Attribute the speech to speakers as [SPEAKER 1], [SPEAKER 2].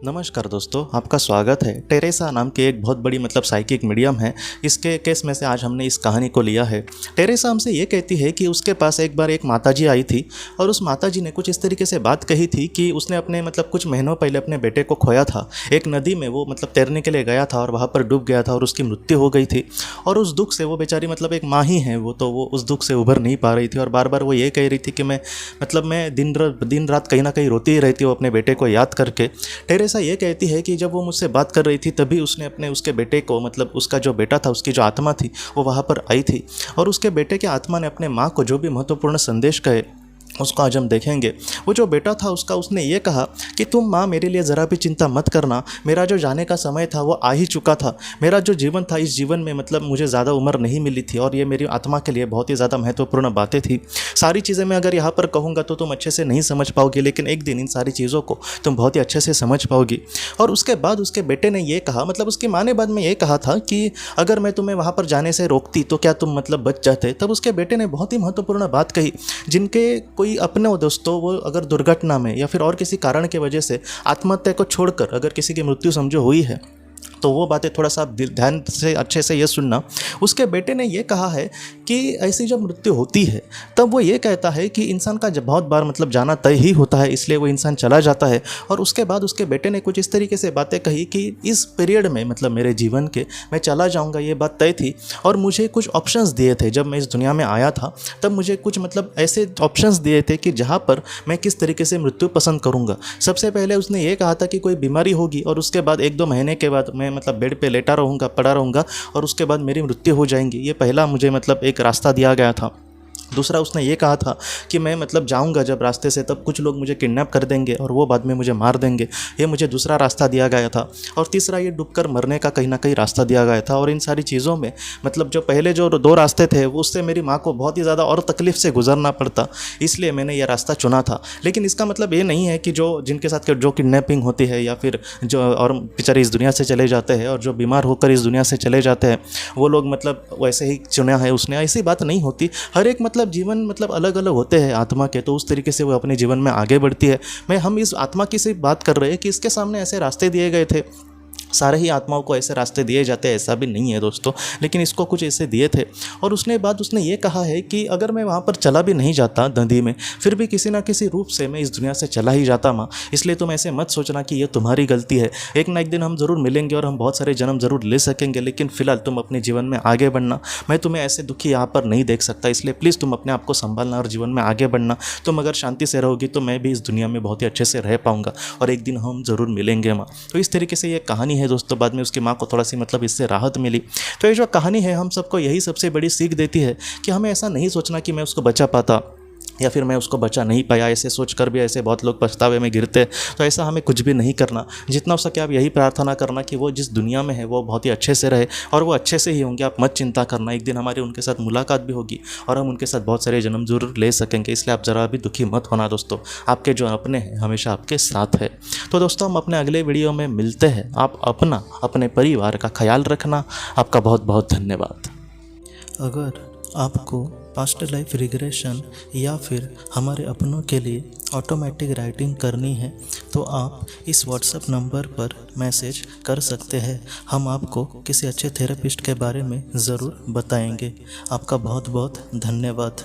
[SPEAKER 1] नमस्कार दोस्तों, आपका स्वागत है। टेरेसा नाम की एक बहुत बड़ी साइकिक मीडियम है। इसके केस में से आज हमने इस कहानी को लिया है। टेरेसा हमसे ये कहती है कि उसके पास एक बार एक माताजी आई थी और उस माताजी ने कुछ इस तरीके से बात कही थी कि उसने अपने कुछ महीनों पहले अपने बेटे को खोया था। एक नदी में वो तैरने के लिए गया था और वहाँ पर डूब गया था और उसकी मृत्यु हो गई थी। और उस दुख से वो बेचारी एक माँ ही है, वो उस दुख से उभर नहीं पा रही थी और बार बार वो ये कह रही थी कि मैं दिन रात कहीं ना कहीं रोती ही रहती हूँ अपने बेटे को याद करके। टेरेसा ये कहती है कि जब वो मुझसे बात कर रही थी तभी उसने उसके बेटे को उसका जो बेटा था, उसकी जो आत्मा थी वो वहाँ पर आई थी और उसके बेटे के आत्मा ने अपने माँ को जो भी महत्वपूर्ण संदेश कहे उसको आज हम देखेंगे। वो जो बेटा था उसने ये कहा कि तुम माँ मेरे लिए ज़रा भी चिंता मत करना, मेरा जो जाने का समय था वो आ ही चुका था। मेरा जो जीवन था, इस जीवन में मुझे ज़्यादा उम्र नहीं मिली थी और ये मेरी आत्मा के लिए बहुत ही ज़्यादा महत्वपूर्ण बातें थी। सारी चीज़ें मैं अगर यहाँ पर कहूँगा तो तुम अच्छे से नहीं समझ पाओगी, लेकिन एक दिन इन सारी चीज़ों को तुम बहुत ही अच्छे से समझ पाओगी। और उसके बाद उसके बेटे ने ये कहा, उसकी माँ ने बाद में ये कहा था कि अगर मैं तुम्हें वहाँ पर जाने से रोकती तो क्या तुम बच जाते। तब उसके बेटे ने बहुत ही महत्वपूर्ण बात कही, जिनके कोई अपने दोस्तों वो अगर दुर्घटना में या फिर और किसी कारण की वजह से आत्महत्या को छोड़कर अगर किसी की मृत्यु समझो हुई है तो वो बातें थोड़ा सा ध्यान से अच्छे से ये सुनना। उसके बेटे ने ये कहा है कि ऐसी जब मृत्यु होती है तब वो ये कहता है कि इंसान का जब बहुत बार जाना तय ही होता है, इसलिए वो इंसान चला जाता है। और उसके बाद उसके बेटे ने कुछ इस तरीके से बातें कही कि इस पीरियड में मेरे जीवन के मैं चला जाऊंगा, ये बात तय थी। और मुझे कुछ ऑप्शंस दिए थे जब मैं इस दुनिया में आया था, तब मुझे कुछ ऐसे ऑप्शंस दिए थे कि जहाँ पर मैं किस तरीके से मृत्यु पसंद करूँगा। सबसे पहले उसने ये कहा था कि कोई बीमारी होगी और उसके बाद 1-2 महीने के बाद मैं बेड पे लेटा रहूँगा, पड़ा रहूँगा और उसके बाद मेरी मृत्यु हो जाएंगी। ये पहला मुझे एक रास्ता दिया गया था। दूसरा उसने ये कहा था कि मैं जाऊंगा जब रास्ते से तब कुछ लोग मुझे किडनैप कर देंगे और वो बाद में मुझे मार देंगे। ये मुझे दूसरा रास्ता दिया गया था। और तीसरा ये डूबकर मरने का कहीं ना कहीं रास्ता दिया गया था। और इन सारी चीज़ों में जो पहले जो 2 रास्ते थे वो उससे मेरी माँ को बहुत ही ज़्यादा और तकलीफ से गुजरना पड़ता, इसलिए मैंने ये रास्ता चुना था। लेकिन इसका ये नहीं है कि जिनके साथ जो किडनैपिंग होती है या फिर जो और बेचारे इस दुनिया से चले जाते हैं और जो बीमार होकर इस दुनिया से चले जाते हैं वो लोग वैसे ही चुना है उसने, ऐसी बात नहीं होती। हर एक जीवन अलग अलग होते हैं आत्मा के, तो उस तरीके से वो अपने जीवन में आगे बढ़ती है। हम इस आत्मा की सिर्फ बात कर रहे हैं कि इसके सामने ऐसे रास्ते दिए गए थे। सारे ही आत्माओं को ऐसे रास्ते दिए जाते हैं, ऐसा भी नहीं है दोस्तों, लेकिन इसको कुछ ऐसे दिए थे। और उसने ये कहा है कि अगर मैं वहाँ पर चला भी नहीं जाता नदी में, फिर भी किसी ना किसी रूप से मैं इस दुनिया से चला ही जाता माँ। इसलिए तुम ऐसे मत सोचना कि ये तुम्हारी गलती है। एक ना एक दिन हम ज़रूर मिलेंगे और हम बहुत सारे जन्म ज़रूर ले सकेंगे, लेकिन फिलहाल तुम अपने जीवन में आगे बढ़ना। मैं तुम्हें ऐसे दुखी यहाँ पर नहीं देख सकता, इसलिए प्लीज़ तुम अपने आप को संभालना और जीवन में आगे बढ़ना। तुम अगर शांति से रहोगी तो मैं भी इस दुनिया में बहुत ही अच्छे से रह पाऊँगा और एक दिन हम ज़रूर मिलेंगे माँ। तो इस तरीके से ये कहानी है दोस्तों। बाद में उसकी माँ को थोड़ा सी इससे राहत मिली। तो ये जो कहानी है हम सबको यही सबसे बड़ी सीख देती है कि हमें ऐसा नहीं सोचना कि मैं उसको बचा पाता या फिर मैं उसको बचा नहीं पाया। ऐसे सोचकर भी ऐसे बहुत लोग पछतावे में गिरते, तो ऐसा हमें कुछ भी नहीं करना। जितना हो सके आप यही प्रार्थना करना कि वो जिस दुनिया में है वो बहुत ही अच्छे से रहे और वो अच्छे से ही होंगे। आप मत चिंता करना, एक दिन हमारी उनके साथ मुलाकात भी होगी और हम उनके साथ बहुत सारे जन्म जरूर ले सकेंगे। इसलिए आप ज़रा भी दुखी मत होना दोस्तों, आपके जो अपने हैं हमेशा आपके साथ है। तो दोस्तों हम अपने अगले वीडियो में मिलते हैं। आप अपने परिवार का ख्याल रखना। आपका बहुत बहुत धन्यवाद।
[SPEAKER 2] अगर आपको पास्ट लाइफ रिग्रेशन या फिर हमारे अपनों के लिए ऑटोमेटिक राइटिंग करनी है तो आप इस व्हाट्सएप नंबर पर मैसेज कर सकते हैं। हम आपको किसी अच्छे थेरेपिस्ट के बारे में ज़रूर बताएंगे। आपका बहुत बहुत धन्यवाद।